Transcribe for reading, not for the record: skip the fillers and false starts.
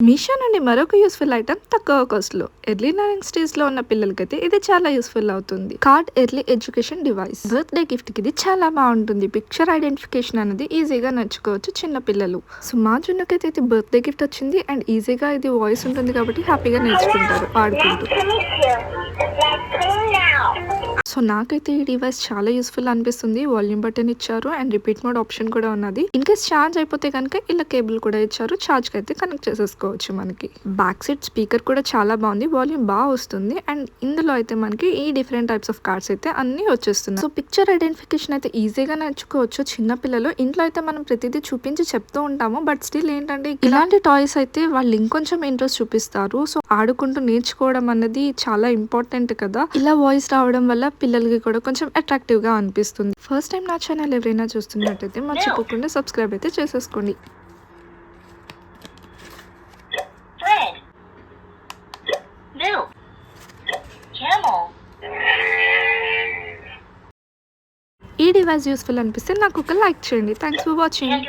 మీషో నుండి మరొక useful item తక్కువ కాస్ట్లో ఎర్లీ లర్నింగ్ స్టేజ్ లో ఉన్న పిల్లలకైతే ఇది చాలా యూస్ఫుల్ అవుతుంది. Card early education device. Birthday gift కి ఇది చాలా బాగుంటుంది. పిక్చర్ ఐడెంటిఫికేషన్ అనేది ఈజీగా నచ్చుకోవచ్చు చిన్న పిల్లలు. సో మా జున్నుకైతే ఇది బర్త్డే గిఫ్ట్ వచ్చింది అండ్ ఈజీగా ఇది వాయిస్ ఉంటుంది కాబట్టి హ్యాపీగా నేర్చుకుంటారు ఆడుకుంటూ. సో నాకైతే ఈ డివైస్ చాలా యూస్ఫుల్ అనిపిస్తుంది. వాల్యూమ్ బటన్ ఇచ్చారు అండ్ రిపీట్ మోడ్ ఆప్షన్ కూడా ఉన్నది. ఇన్ కేస్ ఛార్జ్ అయిపోతే కనుక ఇలా కేబుల్ కూడా ఇచ్చారు, ఛార్జ్ కి అయితే కనెక్ట్ చేసేసుకోవచ్చు. మనకి బ్యాక్ సైడ్ స్పీకర్ కూడా చాలా బాగుంది, వాల్యూమ్ బాగా వస్తుంది అండ్ ఇందులో అయితే మనకి ఈ డిఫరెంట్ టైప్స్ ఆఫ్ కార్డ్స్ అయితే అన్ని వచ్చేస్తున్నాయి. సో పిక్చర్ ఐడెంటిఫికేషన్ అయితే ఈజీగా నేర్చుకోవచ్చు చిన్న పిల్లలు. ఇంట్లో అయితే మనం ప్రతిదీ చూపించి చెప్తూ ఉంటాము, బట్ స్టిల్ ఏంటంటే ఇలాంటి టాయ్స్ అయితే వాళ్ళు ఇంకొంచెం ఇంట్రెస్ట్ చూపిస్తారు. సో ఆడుకుంటూ నేర్చుకోవడం అనేది చాలా ఇంపార్టెంట్ కదా. ఇలా వాయిస్ రావడం వల్ల పిల్లలకి కూడా కొంచెం అట్రాక్టివ్ గా అనిపిస్తుంది. ఫస్ట్ టైం నా ఛానల్ ఎవరైనా చూస్తున్నట్టయితే మర్చిపోకుండా సబ్స్క్రైబ్ అయితే చేసేసుకోండి. ఈ డివైస్ యూస్ఫుల్ అనిపిస్తే నాకు ఒక లైక్ చేయండి. Thanks for watching.